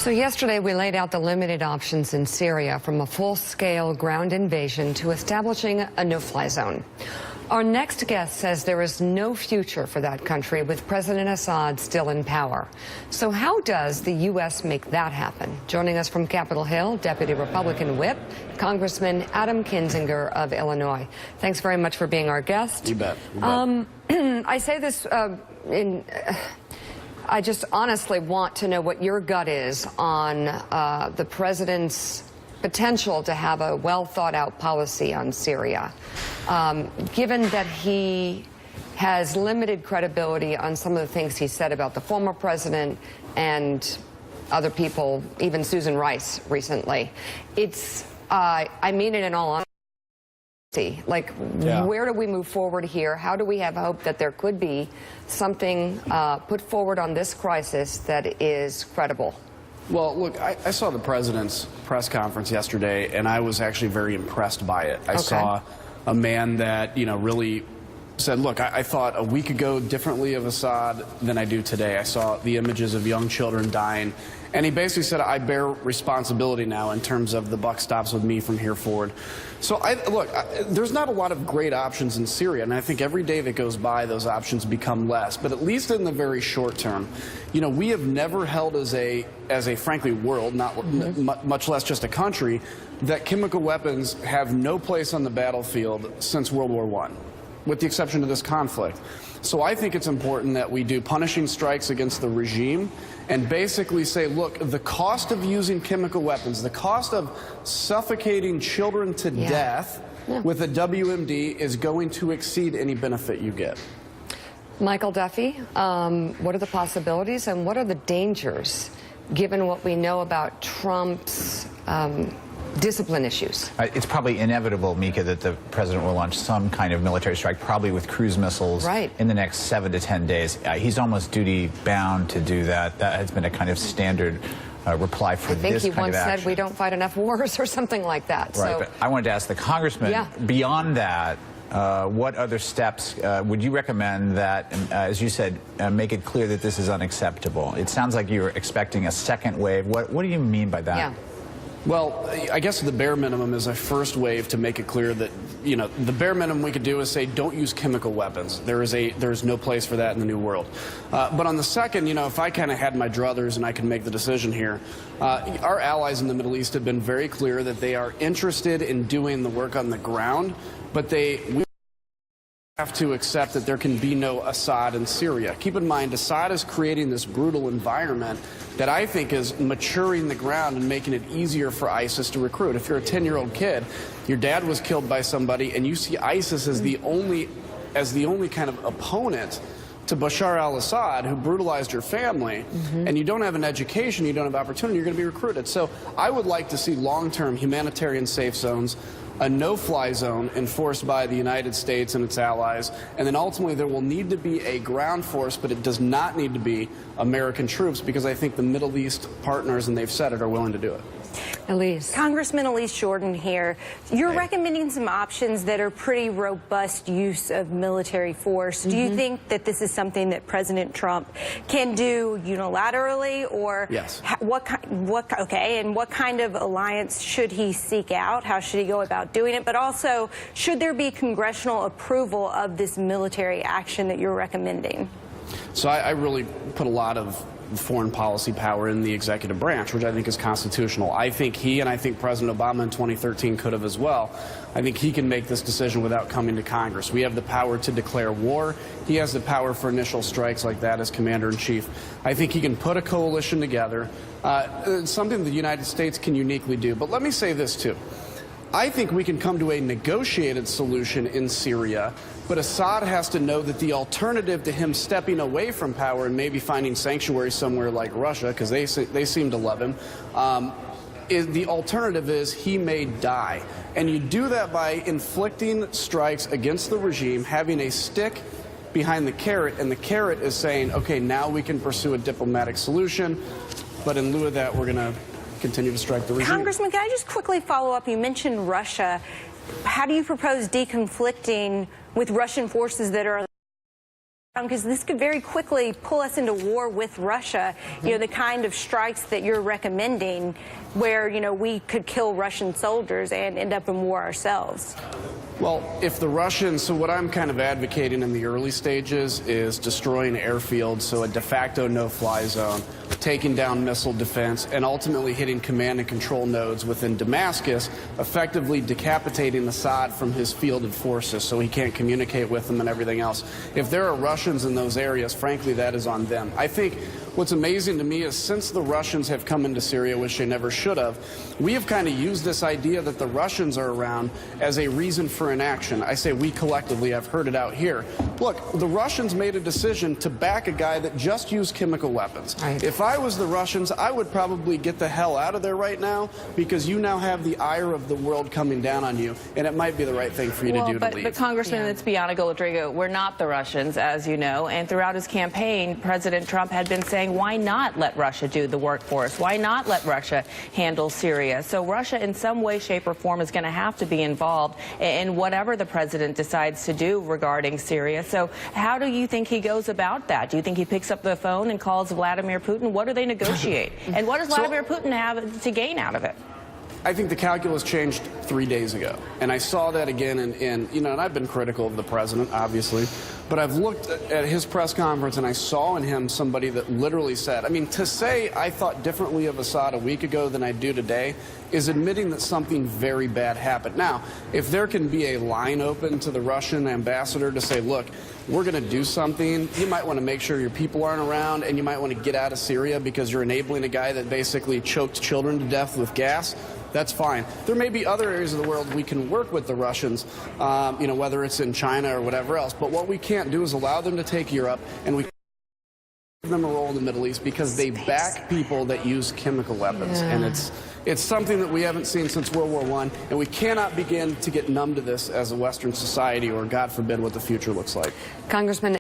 So yesterday we laid out the limited options in Syria, from a full-scale ground invasion to establishing a no-fly zone. Our next guest says there is no future for that country with President Assad still in power. So how does the U.S. make that happen? Joining us from Capitol Hill, Deputy Republican Whip, Congressman Adam Kinzinger of Illinois. Thanks very much for being our guest. You bet. I say this I just honestly want to know what your gut is on the president's potential to have a well-thought-out policy on Syria, given that he has limited credibility on some of the things he said about the former president and other people, even Susan Rice recently. It's, I mean it in all honesty. Like, where do we move forward here? How do we have hope that there could be something put forward on this crisis that is credible? Well, look, I saw the president's press conference yesterday, and I was actually very impressed by it. I saw a man that, really said, look, I thought a week ago differently of Assad than I do today. I saw the images of young children dying, and he basically said, I bear responsibility now in terms of the buck stops with me from here forward. So, look, there's not a lot of great options in Syria, and I think every day that goes by, those options become less. But at least in the very short term, we have never held as a frankly world, much less just a country, that chemical weapons have no place on the battlefield since World War I, with the exception of this conflict. So I think it's important that we do punishing strikes against the regime and basically say, look, the cost of using chemical weapons, the cost of suffocating children to death with a WMD is going to exceed any benefit you get. Michael Duffy, what are the possibilities and what are the dangers, given what we know about Trump's discipline issues? It's probably inevitable, Mika, that the president will launch some kind of military strike, probably with cruise missiles, in the next 7 to 10 days. He's almost duty-bound to do that. That has been a kind of standard reply for this kind of action. I think he once said we don't fight enough wars or something like that. Right, so, but I wanted to ask the congressman, beyond that, what other steps would you recommend that, as you said, make it clear that this is unacceptable? It sounds like you're expecting a second wave. What do you mean by that? Well, I guess the bare minimum is a first wave to make it clear that, the bare minimum we could do is say don't use chemical weapons. There's no place for that in the new world. But on the second, if I kind of had my druthers and I could make the decision here, our allies in the Middle East have been very clear that they are interested in doing the work on the ground, but we have to accept that there can be no Assad in Syria. Keep in mind, Assad is creating this brutal environment that I think is maturing the ground and making it easier for ISIS to recruit. If you're a 10-year-old kid, your dad was killed by somebody, and you see ISIS as the only kind of opponent to Bashar al-Assad, who brutalized your family, and you don't have an education, you don't have opportunity, you're going to be recruited. So I would like to see long-term humanitarian safe zones, a no-fly zone enforced by the United States and its allies, and then ultimately there will need to be a ground force, but it does not need to be American troops, because I think the Middle East partners, and they've said it, are willing to do it. Elise. Congressman Elise Jordan here. You're recommending some options that are pretty robust use of military force. Do you think that this is something that President Trump can do unilaterally, or and what kind of alliance should he seek out? How should he go about doing it? But also, should there be congressional approval of this military action that you're recommending? So I really put a lot of foreign policy power in the executive branch, which I think is constitutional. I think he, and I think President Obama in 2013 could have as well, I think he can make this decision without coming to Congress. We have the power to declare war. He has the power for initial strikes like that as commander-in-chief. I think he can put a coalition together, something the United States can uniquely do. But let me say this, too. I think we can come to a negotiated solution in Syria, but Assad has to know that the alternative to him stepping away from power and maybe finding sanctuary somewhere like Russia, because they seem to love him, the alternative is he may die. And you do that by inflicting strikes against the regime, having a stick behind the carrot, and the carrot is saying, okay, now we can pursue a diplomatic solution, but in lieu of that, we're going to continue to strike the regime. Congressman, can I just quickly follow up? You mentioned Russia. How do you propose deconflicting with Russian forces that are because this could very quickly pull us into war with Russia, you know, the kind of strikes that you're recommending where, you know, we could kill Russian soldiers and end up in war ourselves. Well, if the Russians, so what I'm kind of advocating in the early stages is destroying airfields, so a de facto no-fly zone, taking down missile defense, and ultimately hitting command and control nodes within Damascus, effectively decapitating Assad from his fielded forces so he can't communicate with them and everything else. If there are Russians in those areas, frankly, that is on them. I think what's amazing to me is since the Russians have come into Syria, which they never should have, we have kind of used this idea that the Russians are around as a reason for inaction. I say we collectively, I've heard it out here. Look, the Russians made a decision to back a guy that just used chemical weapons. Right. If I was the Russians, I would probably get the hell out of there right now because you now have the ire of the world coming down on you, and it might be the right thing for you to do to leave. But Congressman, let's be honest, Rodrigo, we're not the Russians, as you know, and throughout his campaign, President Trump had been saying, why not let Russia do the work for us? Why not let Russia handle Syria? So Russia, in some way, shape, or form, is going to have to be involved in whatever the president decides to do regarding Syria. So how do you think he goes about that? Do you think he picks up the phone and calls Vladimir Putin? What do they negotiate? And what does Vladimir Putin have to gain out of it? I think the calculus changed 3 days ago, and I saw that again in you know, and I've been critical of the president, obviously, but I've looked at his press conference and I saw in him somebody that literally said, I mean, to say I thought differently of Assad a week ago than I do today is admitting that something very bad happened. Now, if there can be a line open to the Russian ambassador to say, look, we're going to do something, you might want to make sure your people aren't around and you might want to get out of Syria because you're enabling a guy that basically choked children to death with gas. That's fine. There may be other areas of the world we can work with the Russians, you know, whether it's in China or whatever else. But what we can't do is allow them to take Europe, and we give them a role in the Middle East because they back people that use chemical weapons. And it's something that we haven't seen since World War I, and we cannot begin to get numb to this as a Western society or, God forbid, what the future looks like. Congressman.